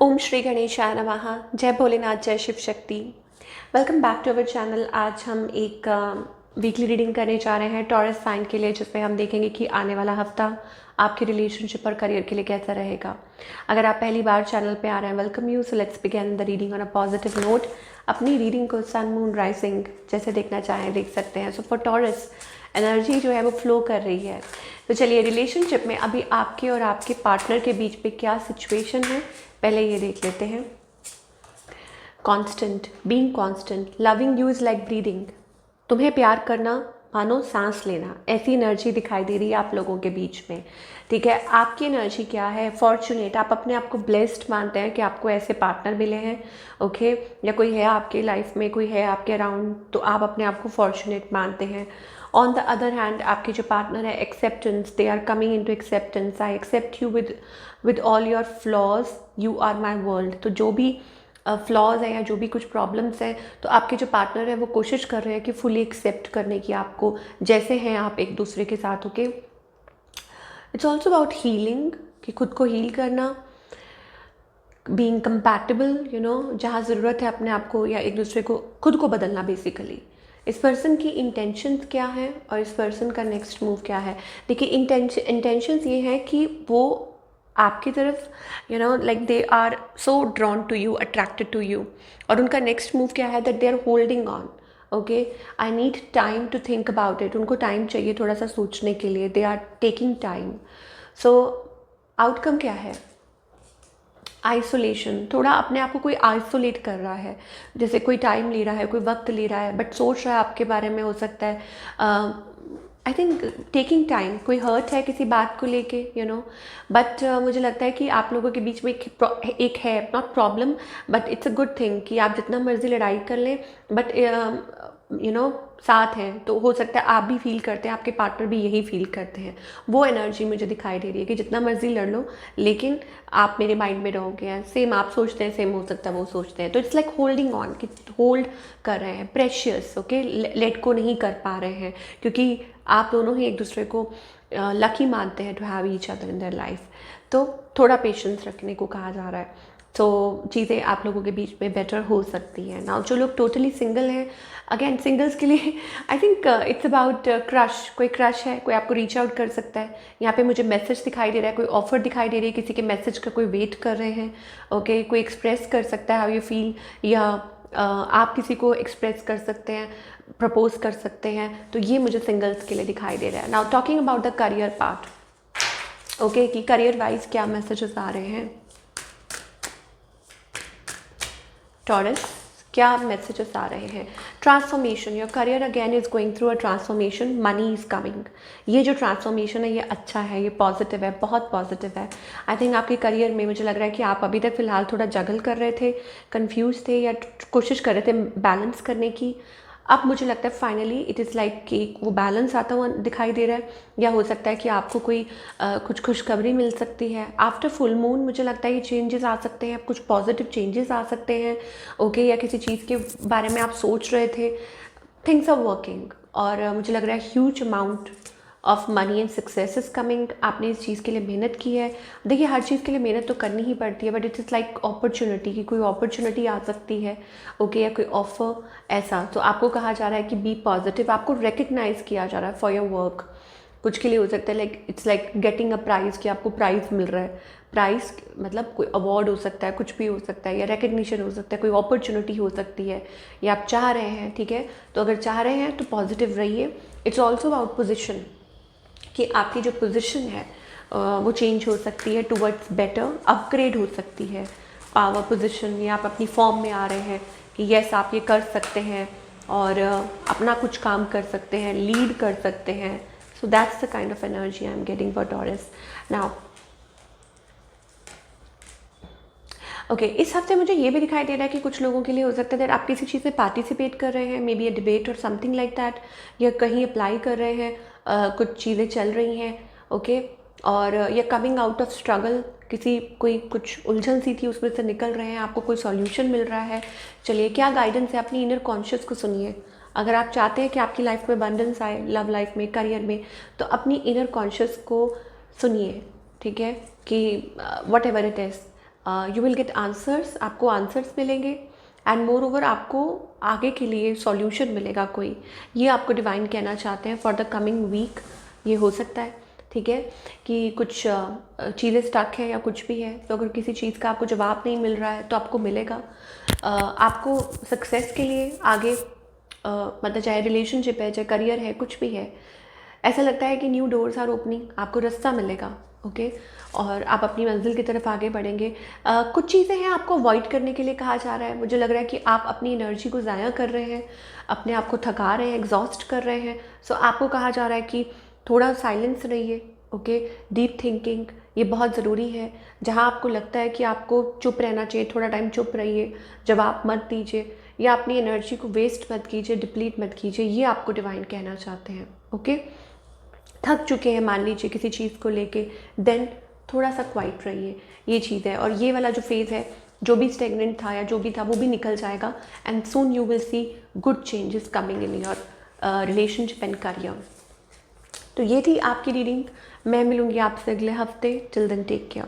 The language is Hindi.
ओम श्री गणेशाय नमः। जय भोलेनाथ, जय Shiv Shakti. Welcome back to our channel. आज हम एक वीकली रीडिंग करने जा रहे हैं टॉरस साइन के लिए, जिसमें हम देखेंगे कि आने वाला हफ्ता आपके रिलेशनशिप और करियर के लिए कैसा रहेगा। अगर आप पहली बार चैनल पे आ रहे हैं, welcome you. So let's begin the reading on a positive note. अपनी रीडिंग को सन मून राइजिंग जैसे देखना चाहें देख सकते हैं। सो फॉर टॉरस एनर्जी जो है वो फ्लो कर रही है। तो चलिए, रिलेशनशिप में अभी आपके और आपके पार्टनर के बीच में क्या सिचुएशन है पहले ये देख लेते हैं। Constant, being constant, loving you is like breathing. तुम्हें प्यार करना मानो सांस लेना, ऐसी एनर्जी दिखाई दे रही है आप लोगों के बीच में। ठीक है, आपकी एनर्जी क्या है? फॉर्चुनेट। आप अपने आप को ब्लेस्ड मानते हैं कि आपको ऐसे पार्टनर मिले हैं। ओके, या कोई है आपके लाइफ में, कोई है आपके अराउंड, तो आप अपने आप को फॉर्चुनेट मानते हैं। ऑन द अदर हैंड, आपके जो पार्टनर है, acceptance, they are coming into acceptance. I accept you with all your flaws, you are my world. तो जो भी फ्लॉज है या जो भी कुछ प्रॉब्लम्स हैं, तो आपके जो पार्टनर है वो कोशिश कर रहे हैं कि फुली एक्सेप्ट करने की आपको, जैसे हैं आप एक दूसरे के साथ। Okay, it's also about healing, कि खुद को हील करना, बीइंग कंपैटिबल, जहाँ ज़रूरत है अपने आप को या एक दूसरे को, खुद को बदलना बेसिकली। इस पर्सन की इंटेंशंस क्या है और इस पर्सन का नेक्स्ट मूव क्या है। देखिए, इंटेंशंस ये हैं कि वो आपकी तरफ like they are so drawn to you, attracted to you. और उनका नेक्स्ट मूव क्या है? That they are holding on. Okay, I need time to think about it. उनको टाइम चाहिए थोड़ा सा सोचने के लिए। They are taking time. So outcome क्या है? आइसोलेशन। थोड़ा अपने आप को कोई आइसोलेट कर रहा है, जैसे कोई टाइम ले रहा है, कोई वक्त ले रहा है, बट सोच रहा है आपके बारे में। हो सकता है आई थिंक टेकिंग टाइम। कोई हर्ट है किसी बात को लेके, बट मुझे लगता है कि आप लोगों के बीच में एक है, not problem, but it's a good thing कि आप जितना मर्जी लड़ाई कर लें, बट साथ हैं। तो हो सकता है आप भी फील करते हैं, आपके पार्टनर भी यही फील करते हैं। वो एनर्जी मुझे दिखाई दे रही है कि जितना मर्जी लड़ लो, लेकिन आप मेरे माइंड में रहोगे। सेम आप सोचते हैं, सेम हो सकता है वो सोचते हैं। तो इट्स लाइक होल्डिंग ऑन, कि होल्ड कर रहे हैं, प्रेशियस। ओके, लेट को नहीं कर पा रहे हैं, क्योंकि आप दोनों ही एक दूसरे को लकी मानते हैं to have each other in their life. तो थोड़ा पेशेंस रखने को कहा जा रहा है। तो चीज़ें आप लोगों के बीच में बेटर हो सकती हैं ना। जो लोग टोटली सिंगल हैं, अगेन सिंगल्स के लिए I think it's about crush. कोई क्रश है, कोई आपको रीच आउट कर सकता है। यहाँ पे मुझे मैसेज दिखाई दे रहा है, कोई ऑफर दिखाई दे रही है, किसी के मैसेज का कोई वेट कर रहे हैं। ओके, कोई एक्सप्रेस कर सकता है हाउ यू फील, या आप किसी को एक्सप्रेस कर सकते हैं, प्रपोज कर सकते हैं। तो ये मुझे सिंगल्स के लिए दिखाई दे रहा है। Now talking about the career part. Okay, कि करियर वाइज क्या मैसेजेस आ रहे हैं टॉरस, क्या मैसेजेस आ रहे हैं? Transformation, your career again is going through a transformation, money is coming. ये जो ट्रांसफॉर्मेशन है ये अच्छा है, ये पॉजिटिव है, बहुत पॉजिटिव है। आई थिंक आपके करियर में मुझे लग रहा है कि आप अभी तक फिलहाल थोड़ा जगल कर रहे थे, कंफ्यूज थे, या कोशिश कर रहे थे बैलेंस करने की। अब मुझे लगता है फाइनली इट इज़ लाइक कि वो बैलेंस आता हुआ दिखाई दे रहा है। या हो सकता है कि आपको कोई कुछ खुशखबरी मिल सकती है आफ्टर फुल मून। मुझे लगता है ये चेंजेस आ सकते हैं, कुछ पॉजिटिव चेंजेस आ सकते हैं। ओके, या किसी चीज़ के बारे में आप सोच रहे थे, थिंग्स आर वर्किंग। और मुझे लग रहा है huge amount of money and success is coming. आपने इस चीज़ के लिए मेहनत की है। देखिए, हर चीज़ के लिए मेहनत तो करनी ही पड़ती है, but it is like opportunity, कि कोई अपॉर्चुनिटी आ सकती है। ओके, या कोई ऑफर ऐसा। तो आपको कहा जा रहा है कि बी पॉजिटिव। आपको रिकग्नाइज किया जा रहा है फॉर योर वर्क। कुछ के लिए हो सकता है like it's like getting a price, कि आपको प्राइज़ मिल रहा है। प्राइज़ मतलब कोई अवार्ड हो सकता है, कुछ भी हो सकता है, या रिकग्निशन हो सकता है, कोई अपॉर्चुनिटी हो सकती है, या आप चाह रहे हैं। ठीक है, तो अगर चाह रहे हैं तो पॉजिटिव रहिए। इट्स ऑल्सो अबाउट पोजिशन, कि आपकी जो पोजीशन है वो चेंज हो सकती है टुवर्ड्स बेटर, अपग्रेड हो सकती है पावर पोजीशन। या आप अपनी फॉर्म में आ रहे हैं कि यस आप ये कर सकते हैं और अपना कुछ काम कर सकते हैं, लीड कर सकते हैं। So that's the kind of energy I am getting for taurus now. Okay, इस हफ्ते मुझे ये भी दिखाई दे रहा है कि कुछ लोगों के लिए हो सकता है दैट आप किसी चीज़ में पार्टिसिपेट कर रहे हैं, मे बी अ डिबेट और समथिंग लाइक दैट, या कहीं अप्लाई कर रहे हैं, कुछ चीज़ें चल रही हैं। ओके, और या कमिंग आउट ऑफ स्ट्रगल, किसी कोई कुछ उलझन सी थी उसमें से निकल रहे हैं, आपको कोई सॉल्यूशन मिल रहा है। चलिए, क्या गाइडेंस है? अपनी इनर कॉन्शियस को सुनिए। अगर आप चाहते हैं कि आपकी लाइफ में अबंडेंस आए, लव लाइफ में, करियर में, तो अपनी इनर कॉन्शियस को सुनिए। ठीक है, कि what ever it is, you will get answers, आपको आंसर्स मिलेंगे एंड मोर ओवर आपको आगे के लिए सॉल्यूशन मिलेगा कोई, ये आपको डिवाइन कहना चाहते हैं फॉर द कमिंग वीक। ये हो सकता है, ठीक है, कि कुछ चीज़ें स्टक है या कुछ भी है, तो अगर किसी चीज़ का आपको जवाब नहीं मिल रहा है तो आपको मिलेगा। आपको सक्सेस के लिए आगे मतलब चाहे रिलेशनशिप है, चाहे करियर है, कुछ भी है, ऐसा लगता है कि न्यू डोर्स आर ओपनिंग, आपको रास्ता मिलेगा, ओके, और आप अपनी मंजिल की तरफ आगे बढ़ेंगे। कुछ चीज़ें हैं आपको अवॉइड करने के लिए कहा जा रहा है। मुझे लग रहा है कि आप अपनी एनर्जी को ज़ाया कर रहे हैं, अपने आप को थका रहे हैं, एग्जॉस्ट कर रहे हैं। सो आपको कहा जा रहा है कि थोड़ा साइलेंस रहिए, ओके, डीप थिंकिंग ये बहुत ज़रूरी है। जहाँ आपको लगता है कि आपको चुप रहना चाहिए, थोड़ा टाइम चुप रहिए, जवाब मत दीजिए, या अपनी एनर्जी को वेस्ट मत कीजिए, डिप्लीट मत कीजिए, ये आपको डिवाइन कहना चाहते हैं, ओके। थक चुके हैं मान लीजिए किसी चीज़ को लेके, देन थोड़ा सा क्वाइट रहिए, ये चीज़ है। और ये वाला जो फेज़ है, जो भी स्टेगनेंट था या जो भी था वो भी निकल जाएगा and soon you will see good changes coming in your relationship and career. तो ये थी आपकी रीडिंग। मैं मिलूँगी आपसे अगले हफ्ते। Till then take care.